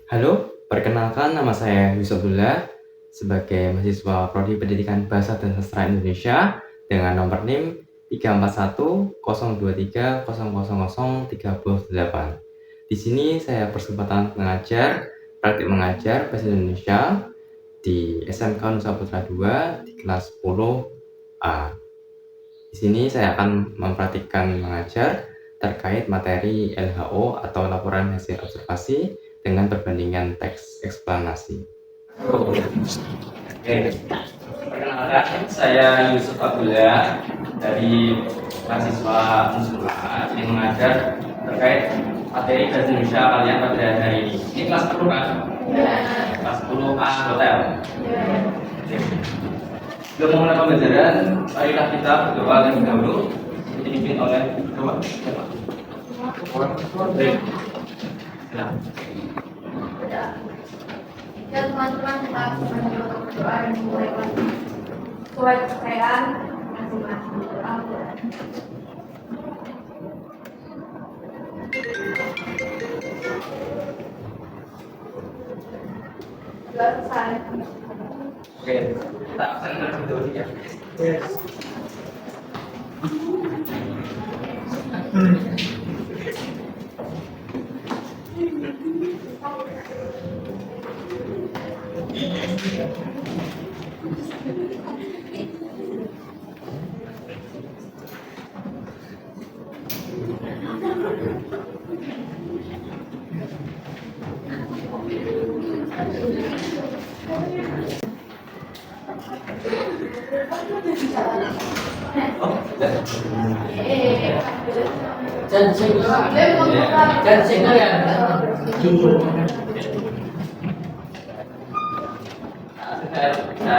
Halo, perkenalkan nama saya Yusufullah sebagai mahasiswa Prodi Pendidikan Bahasa dan Sastra Indonesia dengan nomor NIM 34102300038. Di sini saya berkesempatan praktik mengajar Bahasa Indonesia di SMK Nusa Putra II di kelas 10A. Di sini saya akan mempraktikkan mengajar terkait materi LHO atau laporan hasil observasi dengan perbandingan teks eksplanasi. Oke, perkenalkan saya Yusuf Abdullah dari mahasiswa Unsur yang mengajar terkait materi bahasa Indonesia kalian pada hari ini. Ini kelas 10 kan? Ya. Kelas 10A hotel. Ya. Sebelum memulai pembelajaran, marilah kita berdoa terlebih dahulu. Dipimpin oleh doa. Ya teman-teman, kita mencoba berdoa dan memulai sesuai kepercayaan masing-masing. Berdoa. Doa selesai. Oke, kita absen terlebih dahulu ya. Yes.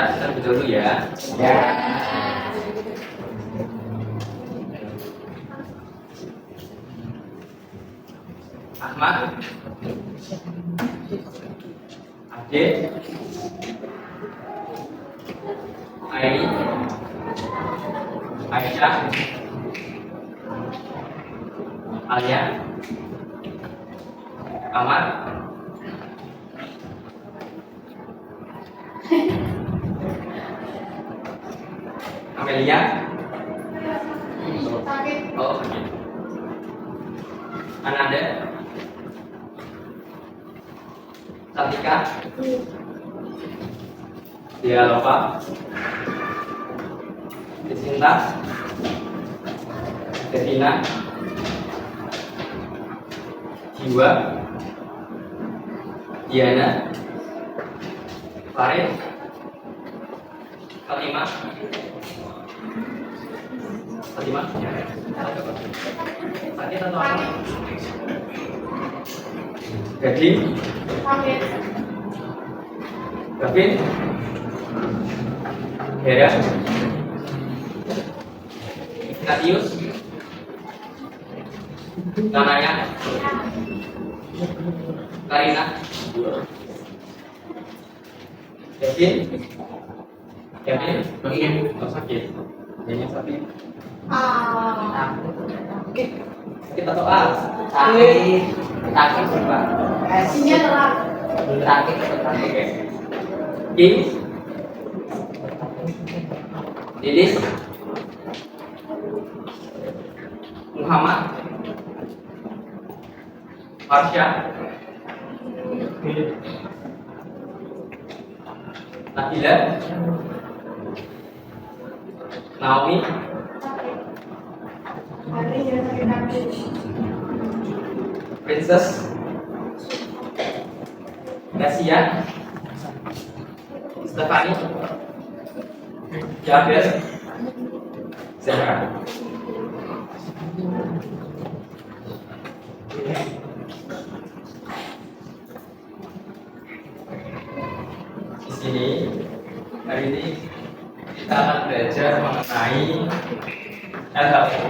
Kita dulu ya. Ya. Ahmad, Ade, Aini, Aisyah, Alia, Ahmad, Amelia. Oh, oke. Ananda, Satika, Dialova, Desinta, Devina, Jiwa, Diana, Farid, Fatima, sakit atau apa? Gading, Gavin, Hera, Ignatius, Tanaya, Karina, Kevin, oh sakit, kayaknya sakit. Sakit atau sakit Pak. Sinya telat. Sakit. Oke. Kim, Didis, Muhammad, Marsha, Nabila, Naomi, Princess, Gracia, Stefani, Jabir, Zahra. Di sini hari ini kita akan belajar mengenai LHO,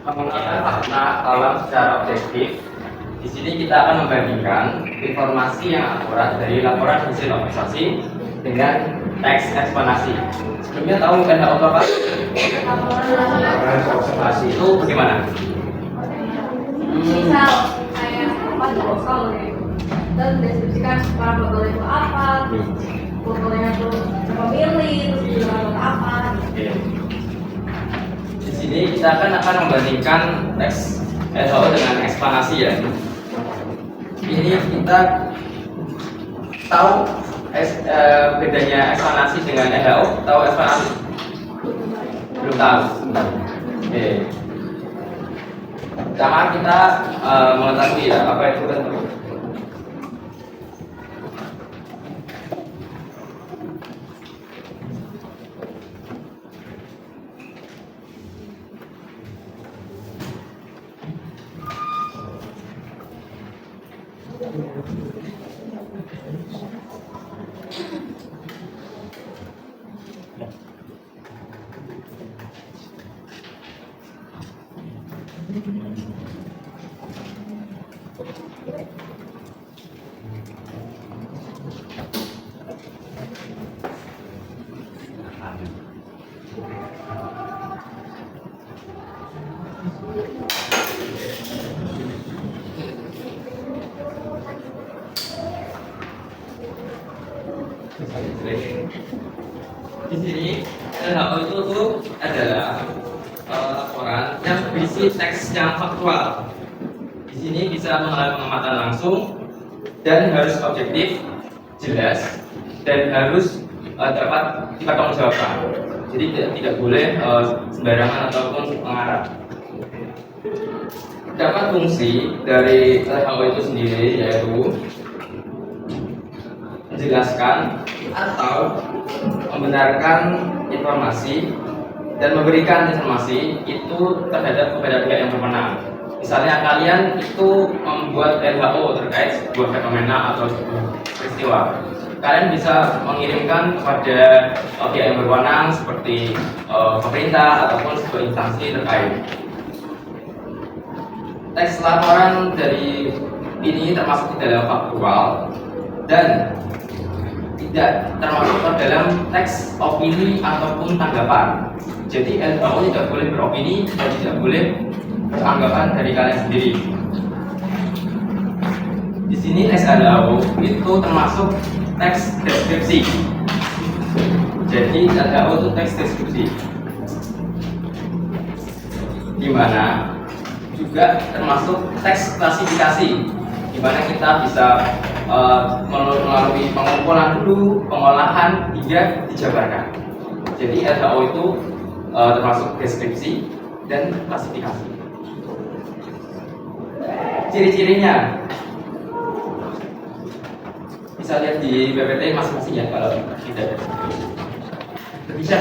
mengenai makna alam secara objektif. Di sini kita akan membandingkan informasi yang akurat dari laporan hasil observasi dengan teks eksplanasi. Sebelumnya tahu LHO apa Pak? Laporan observasi itu bagaimana? Misal kayak apa tuh? kita deskripsikan para bubble itu apa, bubble-nya tuh siapa milih, terus juga apa. Oke. Di sini kita akan membandingkan teks WHO dengan eksplanasi ya. Ini kita tahu bedanya eksplanasi dengan WHO, tahu eksplanasi? Belum tahu. Oke. Pertama kita mengetahui ya apa itu tentu. Di sini WHO itu tuh adalah laporan yang berisi teks yang faktual. Di sini bisa mengalami pengamatan langsung dan harus objektif, jelas, dan harus dapat dipertanggungjawabkan. Jadi tidak boleh sembarangan ataupun mengarah. Dapat fungsi dari WHO itu sendiri yaitu menjelaskan atau membenarkan informasi dan memberikan informasi itu terhadap kepada pihak yang berwenang. Misalnya kalian itu membuat WHO terkait sebuah fenomena atau sebuah peristiwa, kalian bisa mengirimkan kepada pihak yang berwenang seperti pemerintah ataupun sebuah instansi terkait. Teks laporan dari ini termasuk di dalam faktual dan tidak termasuk ke dalam teks opini ataupun tanggapan. Jadi WHO tidak boleh beropini dan tidak boleh beranggapan dari kalian sendiri. Di sini teks WHO itu termasuk teks deskripsi. Jadi WHO itu teks deskripsi, di mana juga termasuk teks klasifikasi, di mana kita bisa melalui pengumpulan dulu, pengolahan hingga dijabarkan. Jadi WHO itu termasuk deskripsi dan klasifikasi. Ciri-cirinya bisa lihat di PPT masing-masing ya kalau tidak bisa.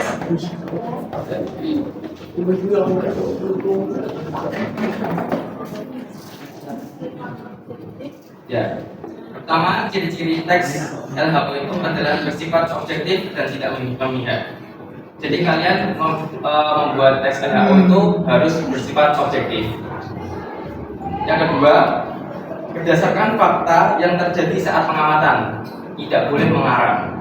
Ya, pertama ciri-ciri teks LHO itu adalah bersifat objektif dan tidak memihak. Jadi kalian membuat teks LHO itu harus bersifat objektif. Yang kedua, berdasarkan fakta yang terjadi saat pengamatan, tidak boleh mengarang.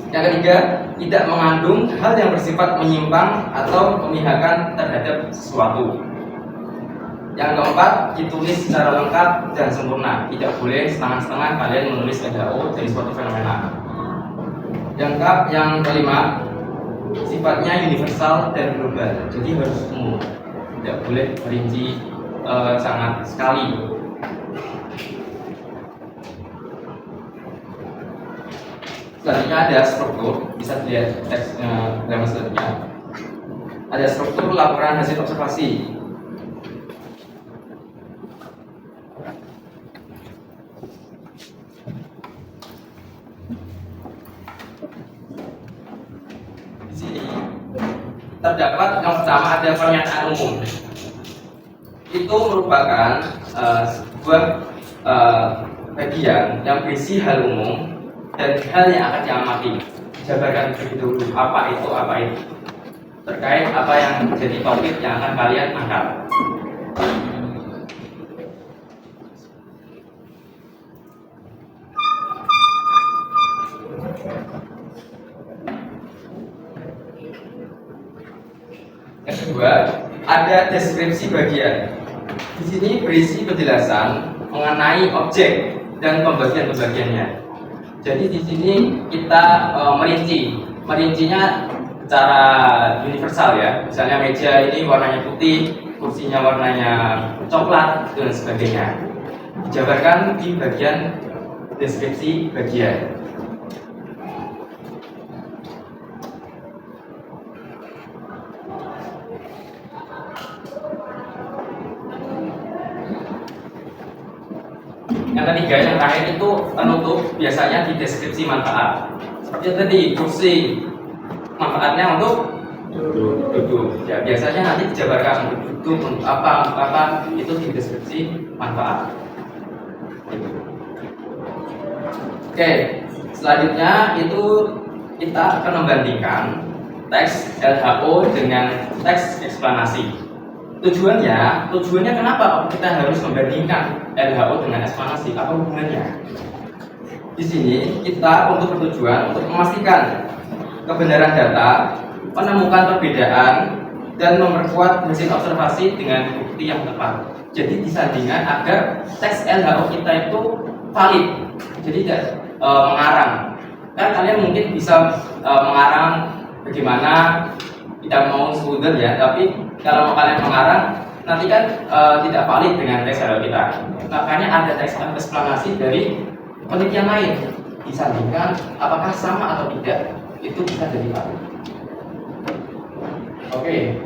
Yang ketiga, tidak mengandung hal yang bersifat menyimpang atau memihakkan terhadap sesuatu. Yang keempat, ditulis secara lengkap dan sempurna. Tidak boleh setengah-setengah kalian menulis WHO dari suatu fenomena. Yang kelima, sifatnya universal dan global. Jadi harus umum. Tidak boleh merinci sangat sekali. Selanjutnya ada struktur, bisa dilihat teksnya dalam selanjutnya. Ada struktur laporan hasil observasi. Di sini terdapat yang pertama ada pernyataan umum. Itu merupakan sebuah bagian yang berisi hal umum dan hal yang akan diamati. Jabarkan terlebih dahulu apa itu terkait apa yang menjadi topik yang akan kalian angkat. Yang kedua, ada deskripsi bagian. Di sini berisi penjelasan mengenai objek dan pembagian-pembagiannya. Jadi di sini kita merincinya secara universal ya. Misalnya meja ini warnanya putih, kursinya warnanya coklat dan sebagainya. Dijabarkan di bagian deskripsi bagian. Yang ketiga, yang terakhir itu penutup, biasanya di deskripsi manfaat. Seperti tadi, kursi manfaatnya untuk duduk. Ya, biasanya nanti dijabarkan untuk duduk, untuk apa, itu di deskripsi manfaat. Oke, selanjutnya itu kita akan membandingkan teks LHO dengan teks eksplanasi. Tujuannya kenapa kita harus membandingkan LHO dengan eksplanasi? Apa hubungannya? Di sini kita untuk bertujuan untuk memastikan kebenaran data, menemukan perbedaan, dan memperkuat hasil observasi dengan bukti yang tepat. Jadi disandingkan agar teks LHO kita itu valid, jadi tidak mengarang. Kan kalian mungkin bisa mengarang bagaimana kita mau student ya, tapi kalau kalian mengarang nanti kan tidak valid dengan teks LHO kita. Makanya ada teks eksplanasi dari penelitian lain, disandingkan apakah sama atau tidak, itu bisa jadi valid. Oke,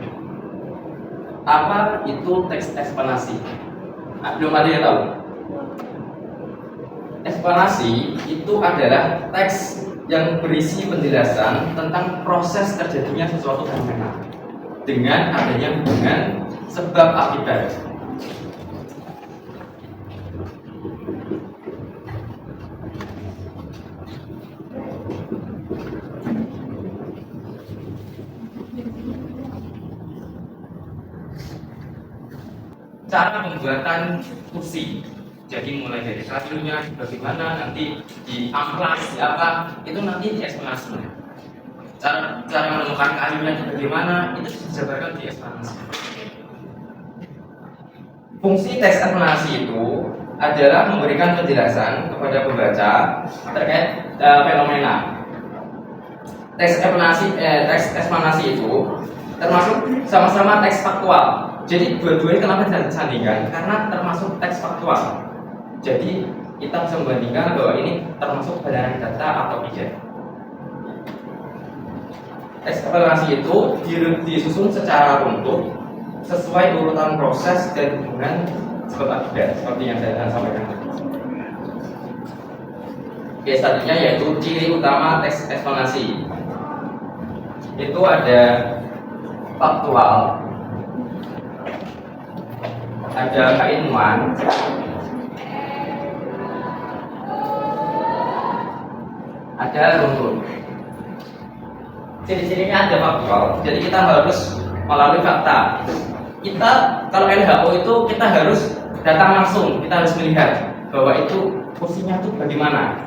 apa itu teks eksplanasi? Belum ada yang tahu. Eksplanasi itu adalah teks yang berisi penjelasan tentang proses terjadinya sesuatu fenomena dengan adanya hubungan sebab akibat. Cara pembuatan kursi, jadi mulai dari kayunya bagaimana, nanti di amplas apa, itu nanti dieksplanasi. Cara menemukan kayunya bagaimana, itu dijabarkan di eksplanasi. Fungsi teks eksplanasi itu adalah memberikan penjelasan kepada pembaca terkait fenomena. Teks eksplanasi itu termasuk sama-sama teks faktual. Jadi dua-duanya kenapa tidak disandingkan? Karena termasuk teks faktual. Jadi kita bisa membandingkan bahwa ini termasuk kebenaran data atau tidak. Teks eksplanasi itu disusun secara runtut sesuai urutan proses dan hubungan sebab akibat, seperti yang saya akan sampaikan. Oke, selanjutnya yaitu ciri utama teks eksplanasi. Itu ada faktual, ada keilmuan, ada runtut. Ciri-cirinya ada faktual, jadi kita harus melalui fakta. Kita kalau LHO itu kita harus datang langsung, kita harus melihat bahwa itu kursinya itu bagaimana.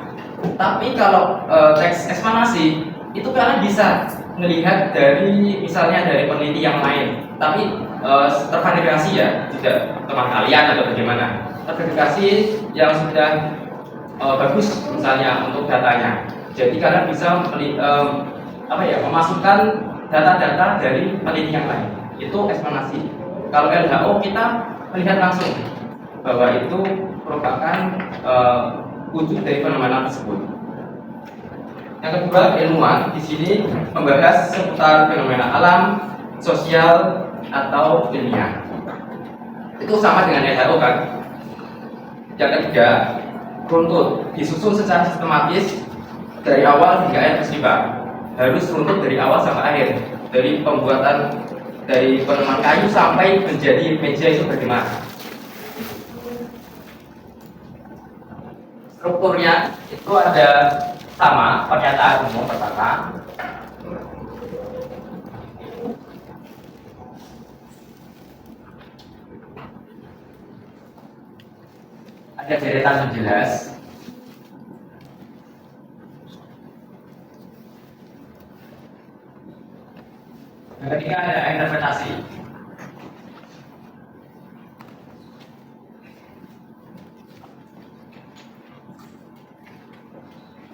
Tapi kalau teks eksplanasi itu kalian bisa melihat dari misalnya dari peneliti yang lain, tapi terverifikasi ya, tidak teman kalian atau bagaimana, terverifikasi yang sudah bagus misalnya untuk datanya. Jadi kalian bisa memasukkan data-data dari peneliti yang lain. Itu eksplanasi. Kalau LHO kita melihat langsung bahwa itu merupakan wujud dari fenomena tersebut. Yang kedua, ilmuwan di sini membahas seputar fenomena alam, sosial, atau ilmiah. Itu sama dengan LHO kan? Yang ketiga, runtut disusun secara sistematis dari awal hingga akhir peristiwa. Harus runtut dari awal sampai akhir, dari pembuatan dari penemuan kayu sampai menjadi meja itu bagaimana. Strukturnya itu ada sama pernyataan umum pertama, ada deretan menjelas, yang ketiga ada interpretasi.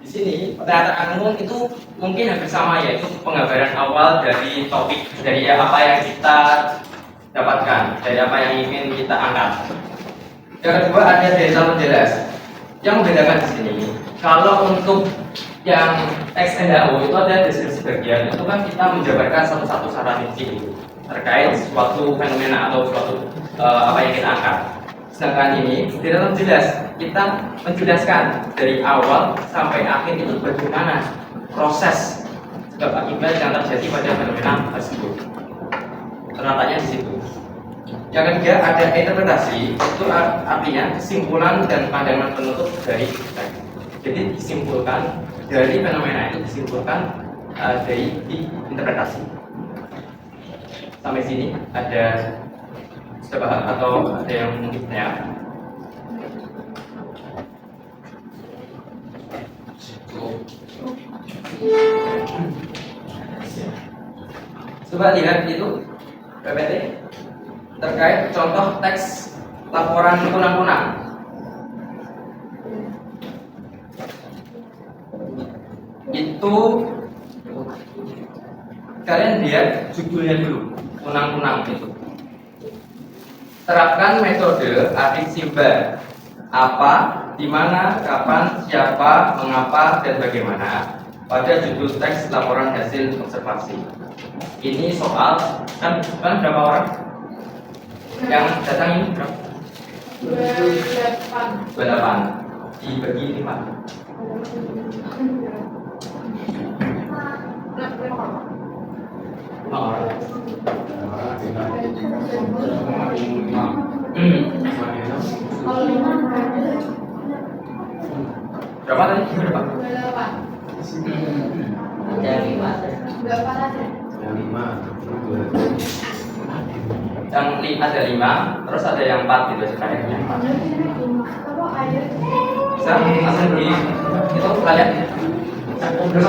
Di sini pernyataan umum itu mungkin hampir sama, yaitu penggambaran awal dari topik, dari apa yang kita dapatkan, dari apa yang ingin kita angkat. Yang kedua ada data menjelas. Yang membedakan di sini, kalau untuk yang teks NDAO itu ada deskripsi bagian, itu kan kita menjabarkan satu-satu secara rinci terkait suatu fenomena atau suatu apa yang kita angkat. Sedangkan ini tidak jelas, kita menjelaskan dari awal sampai akhir itu bagaimana proses sebab akibat yang terjadi pada fenomena tersebut. Ternyatanya di situ. Yang ketiga ada interpretasi, itu artinya kesimpulan dan pandangan penutup dari teks. Jadi disimpulkan dari fenomena itu, disimpulkan dari interpretasi. Sampai sini ada sebab atau ada yang mungkin tanya? Coba lihat itu PPT terkait contoh teks laporan kunang-kunang. Itu kalian lihat judulnya dulu, kunang-kunang itu. Terapkan metode arti simba. Apa, di mana, kapan, siapa, mengapa, dan bagaimana pada judul teks laporan hasil observasi. Ini soal kan berapa orang yang datang ini? Berapa? 28 dibagi 5. Berapa tadi? Berapa? 28. Yang 5. Berapa aja? Yang ada 5, terus ada yang 4 gitu sekalian. Kalau air Bisa langsung di itu kalian. Terus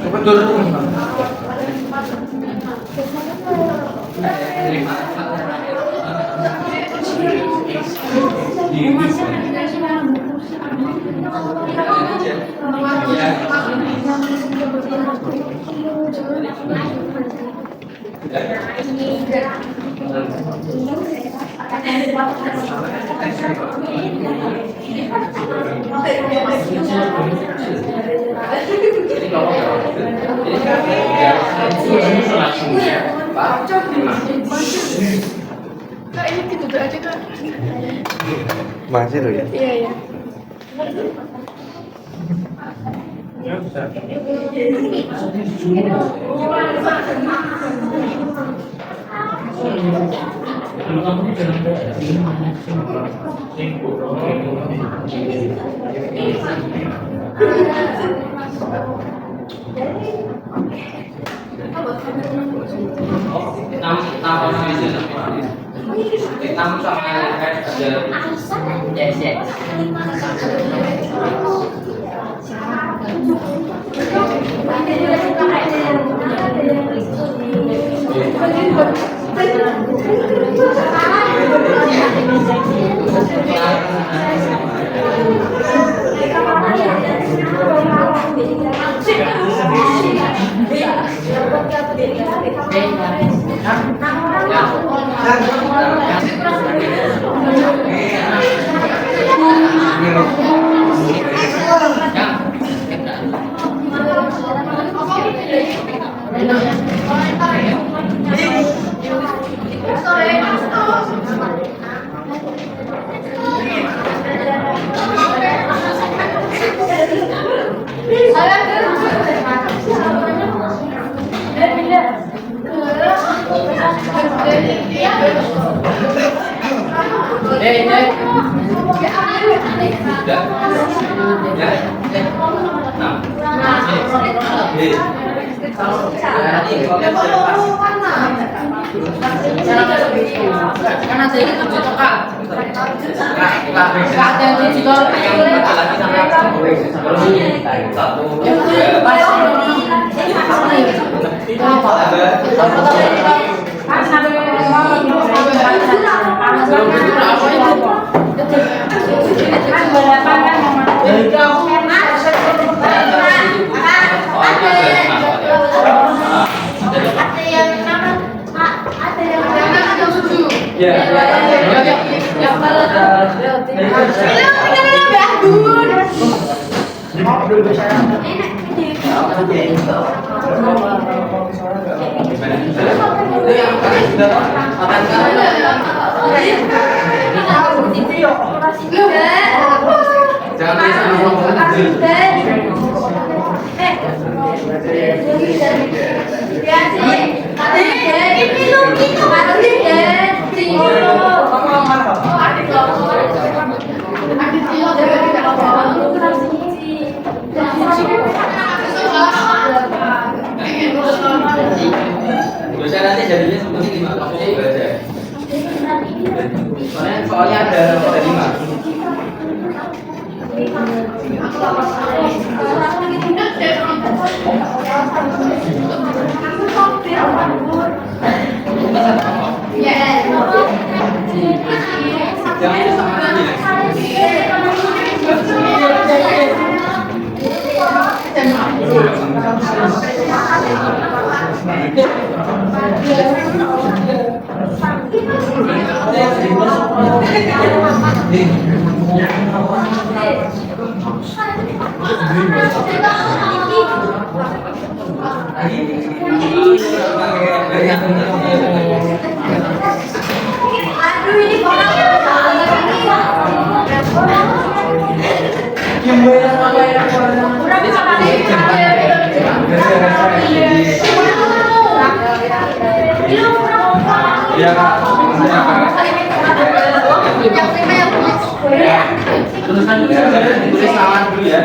betul. Kak, ini ditutup aja Kak. Masih loh ya? Iya ya. Enam sama ada yes. Karena saya itu juga kak. Kak jadi juga lagi Dosen nanti jadinya seperti lima, maksudnya belajar. Soalnya ada 5. Jangan sama tulis nama dulu ya.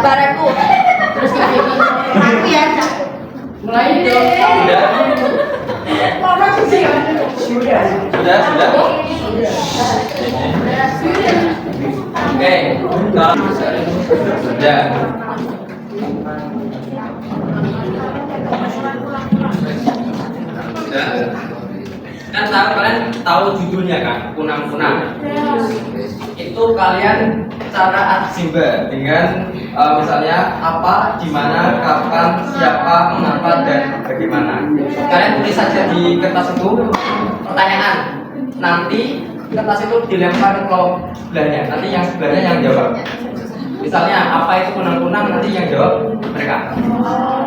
Baraku. Terus aku ya. Mulai dong. Sudah. Oke, sudah. Kan kalian tahu judulnya kan, kunang-kunang. Itu kalian cara adjumba dengan misalnya apa, di mana, kapan, siapa, mengapa, dan bagaimana. Kalian tulis saja di kertas itu pertanyaan. Nanti kertas itu dilempar ke kelompok sebelahnya. Nanti yang sebelahnya yang jawab. Misalnya apa itu kunang-kunang, nanti yang jawab mereka.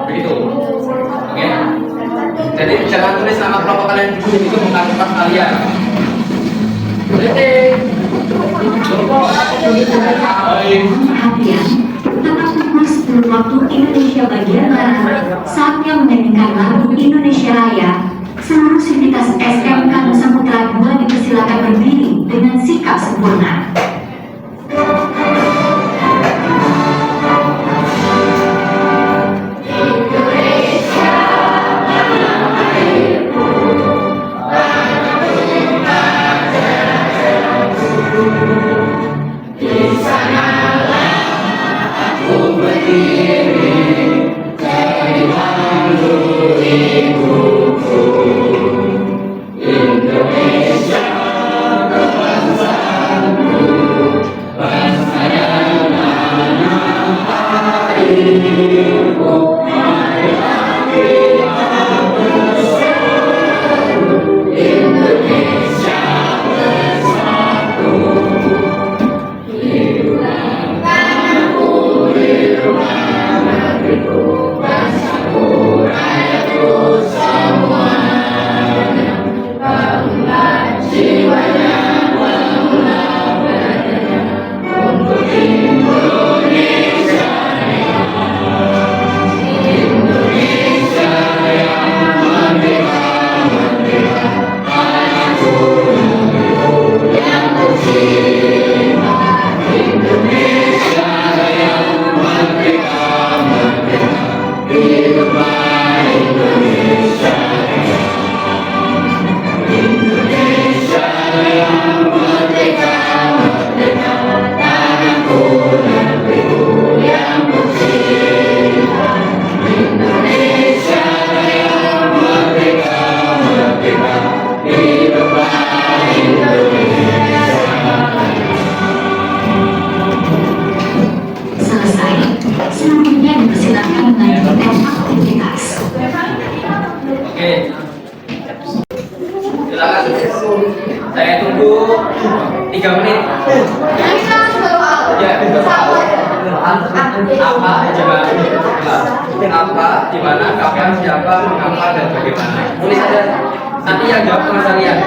Begitu. Oke. Jadi jangan tulis nama kelompok kalian dulu, itu bukan kertas kalian. Perhatian, tetap fokus sebelum waktu Indonesia bagian Barat saatnya menyanyikan lagu Indonesia Raya. Seluruh sivitas SMK Nusa Putra 2 dipersilakan berdiri dengan sikap sempurna. Indonesia, kebangsaanku. Silakan. Saya tunggu 3 menit. Ya, apa, di mana, kapan, siapa, mengapa, dan bagaimana. Tulis saja. Nanti yang jawab sama kalian.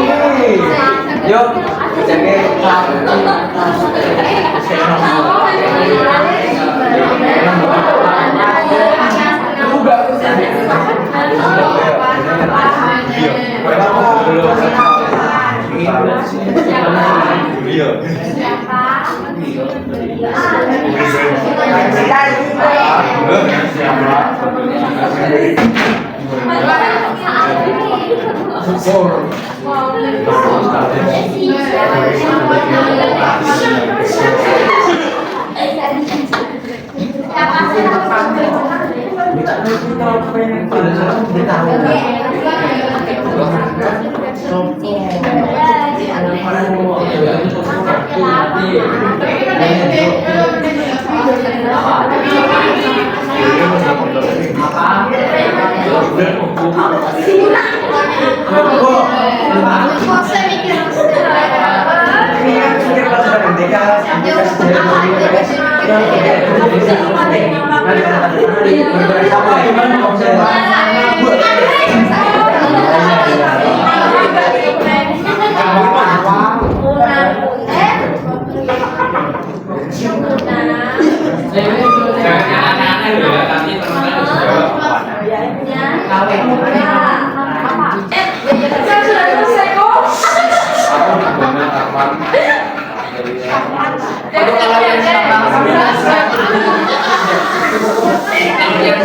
Oke. Yuk, jaga.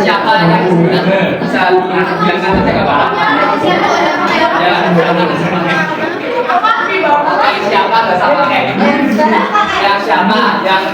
Siapa yang bisa diangkat ke bawah? Ya, siapa nggak sama kayak gitu? Yang siapa yang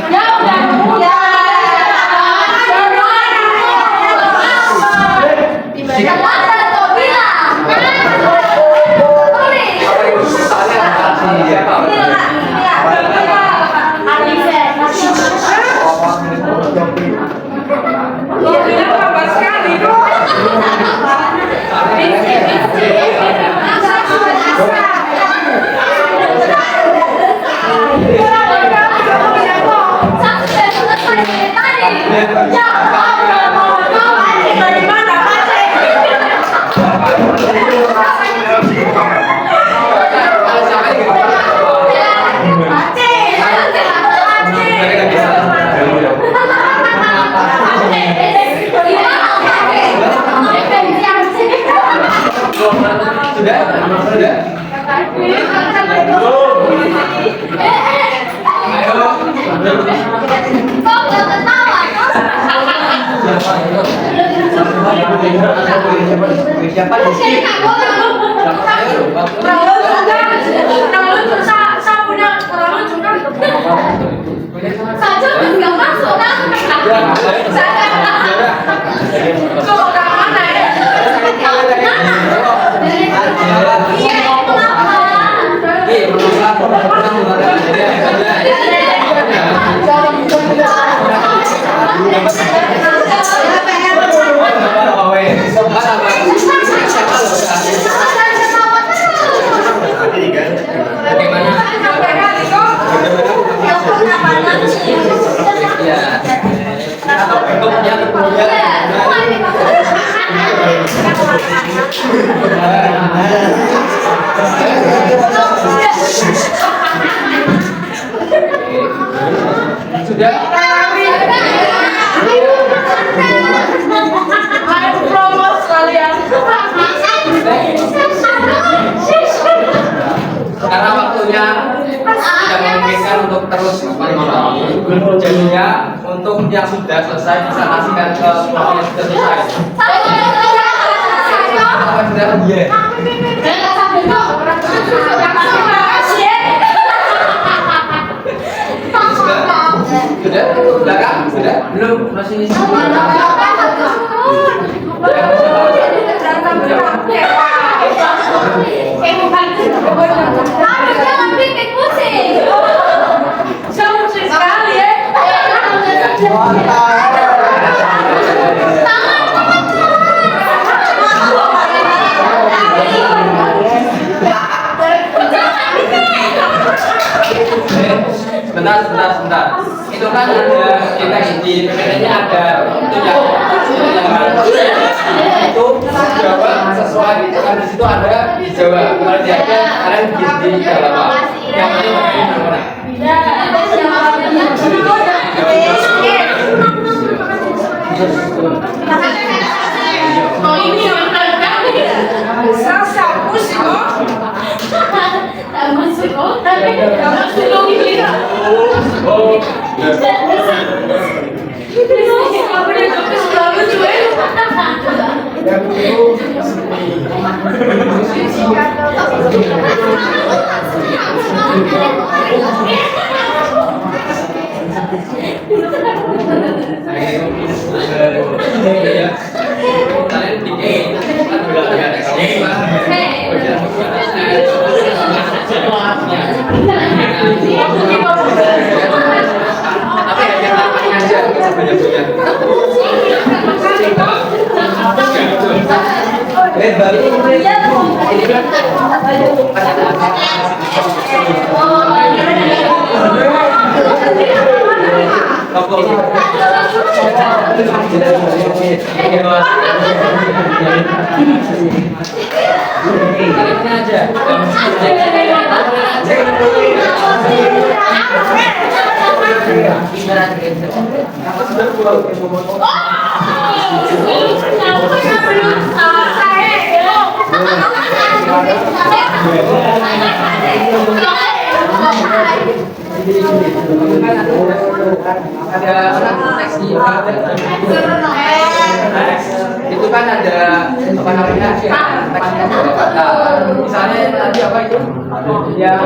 siapa di sini? Sudah. Karena waktunya tidak memungkinkan untuk terus menikmati, jadinya untuk yang sudah selesai bisa kasihkan ke orang yang sudah selesai. Sudah, iya. Sudah, belakang, sudah, belum, masih di sini. sebentar. Itu kan ada kita di PPT-nya ada itu jawab sesuai kan di situ ada dijawab. Kalau diajar kalian di jawab. Yang ini mana? Oh ini yang itu kan ada apa namanya misalnya tadi apa itu yang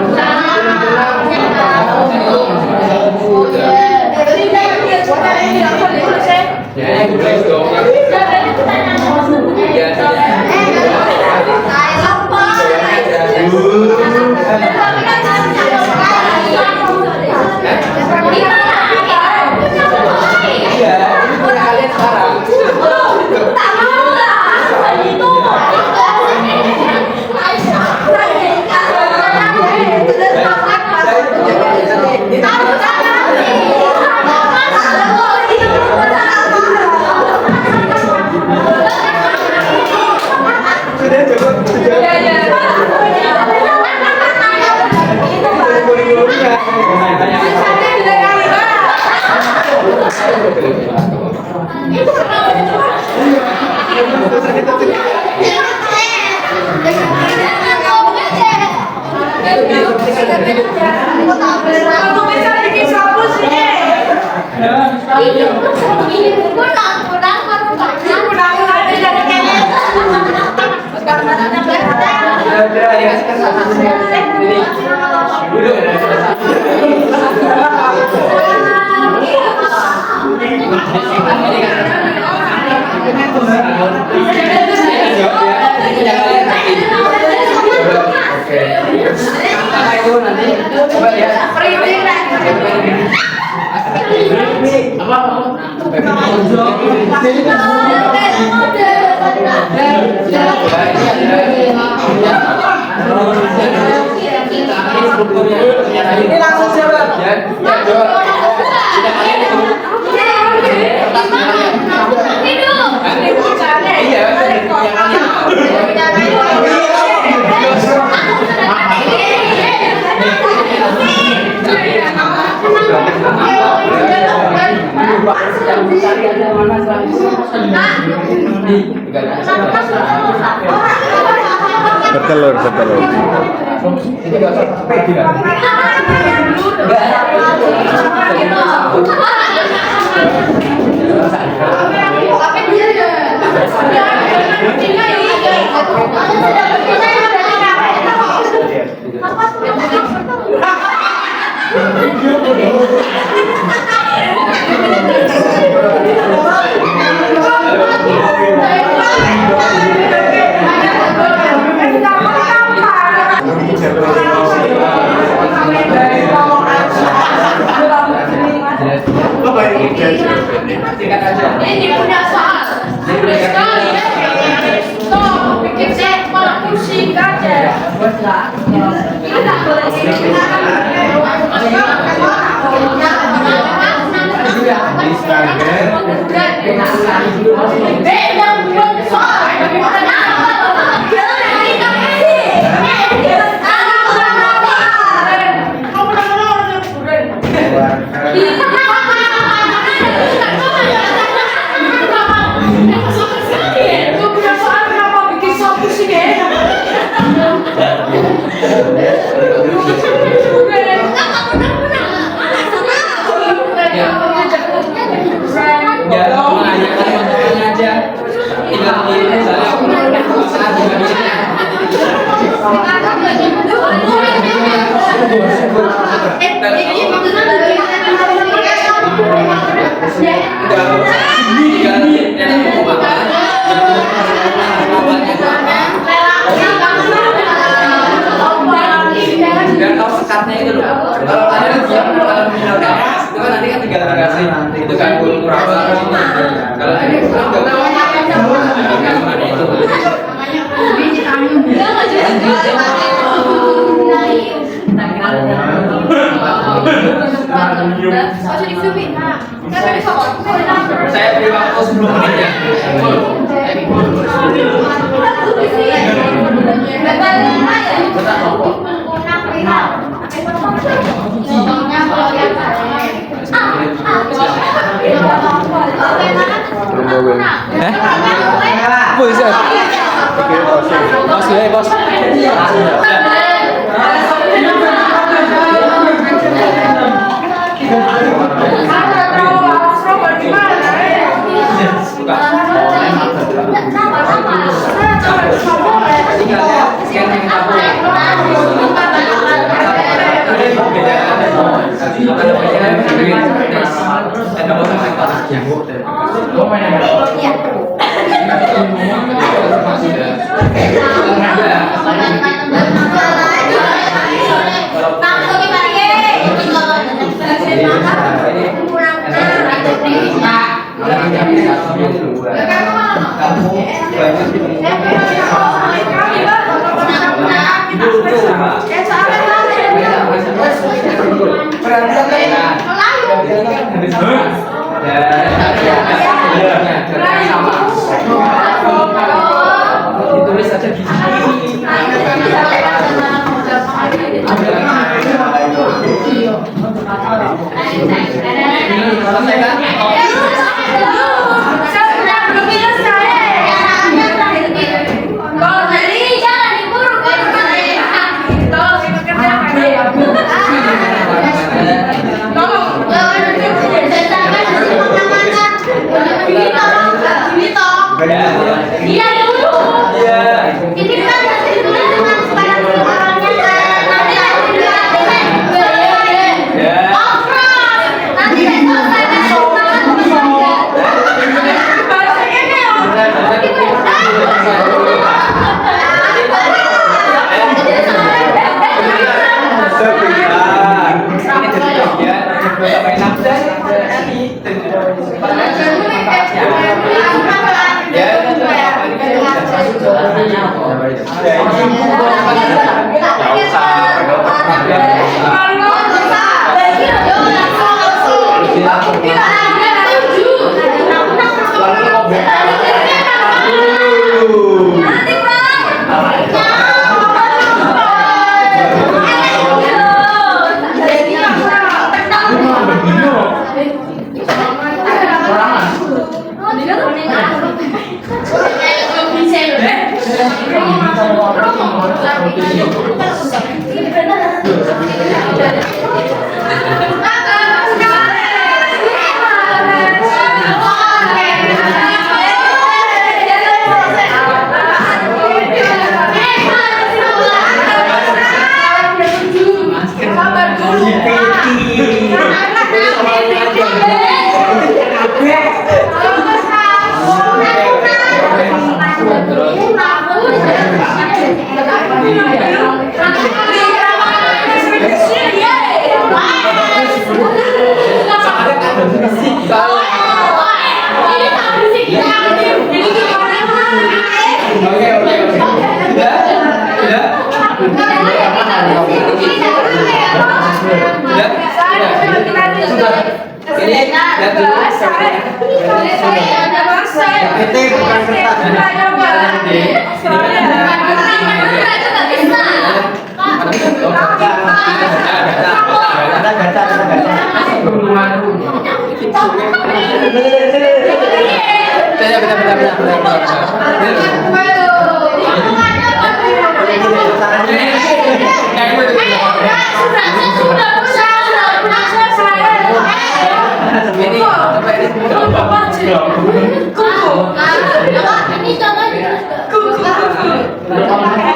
ini langsung jawab ya. Bertelur. Ini punya soal. Sekali ya. Stop, bikin saya malah pusing aja. Kita boleh Biar tahu sekatnya itu loh. Kalau ada diam kalau misalnya itu kan nanti kan tinggal dikasih itu kan kurang kalau ada itu kan nggak saya beri waktu 10 menit ya. Buset. Bos, bos. Ditulis aja di sini. Iya dulu. Iya. Ini kan masih ditulis dengan supaya orangnya nanti nanti Ini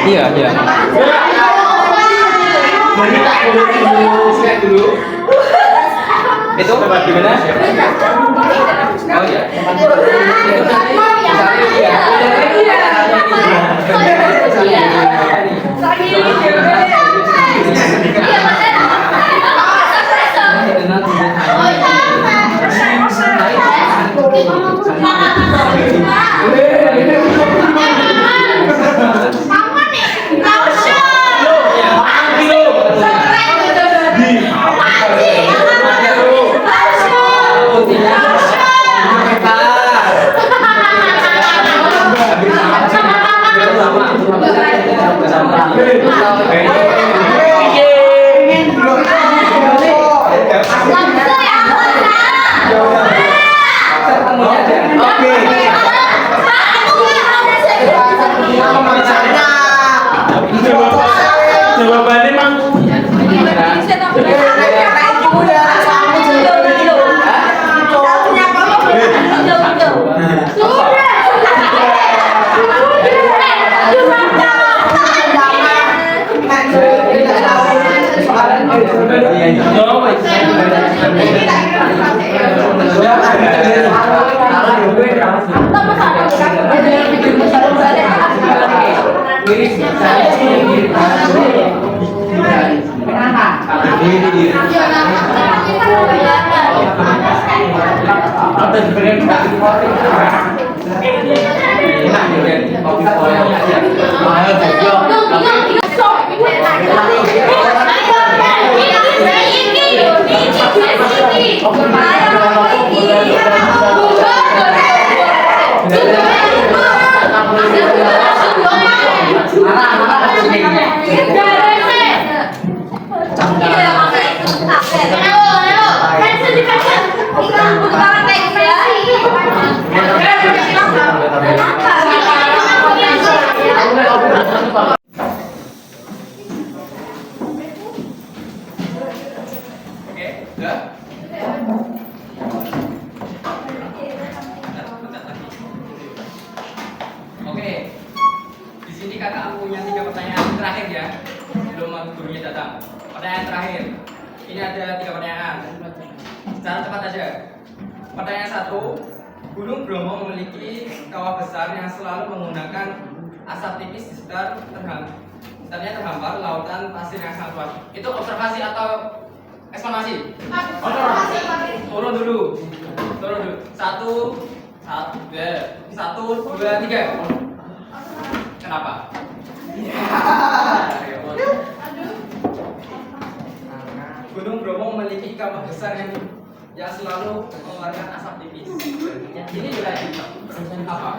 Iya, iya. Siap dulu. Itu gimana? Oh iya. Itu nanti Jawabannya mang. Oke, di sini kakak punya 3 pertanyaan terakhir ya, sebelum gurunya datang. Pertanyaan terakhir, ini ada 3 pertanyaan. Secara cepat aja. Pertanyaan 1, Gunung Bromo memiliki kawah besar yang selalu menggunakan asap tipis di sekitarnya terhampar lautan pasir yang sangat luas. Itu observasi atau eksplanasi? Turun dulu. 1, 2, 3. Kenapa? Gunung Bromo memiliki kawah besar yang selalu mengeluarkan asap tipis. Ini juga apa?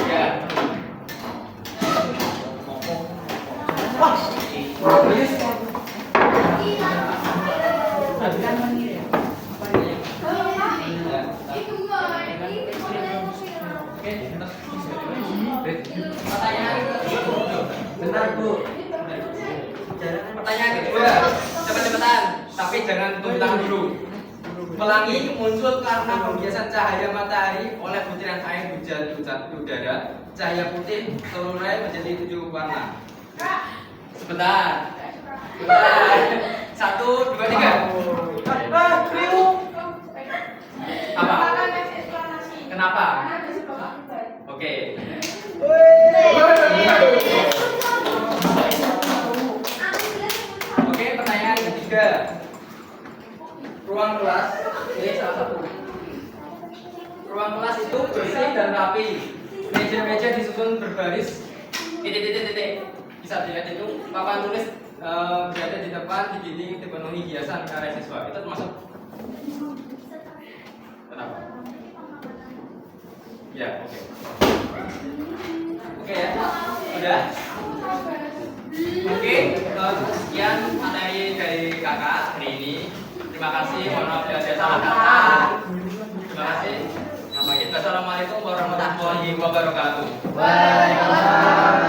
Ya. Pertanyaan kedua, cepet-cepetan, tapi jangan tunggu tangan dulu. Pelangi muncul karena pembiasan cahaya matahari oleh butiran air hujan di udara. Cahaya putih terurai menjadi 7 warna. Sebentar. 1, 2, 3. Apa? Kenapa? Oke. Oke, pertanyaan ketiga. Ruang kelas, ini salah satu. Ruang kelas itu bersih dan rapi. Meja-meja disusun berbaris. Titik. Bisa dilihat itu papan tulis berada di depan, di dinding dipenuhi hiasan karya siswa. Itu termasuk. Kenapa? Ya, oke. Oke ya, sudah. Mungkin sekian materi dari kakak hari ini. Terima kasih, mohon maaf bila ada salah kata. Terima kasih. Assalamualaikum warahmatullahi wabarakatuh. Waalaikumsalam.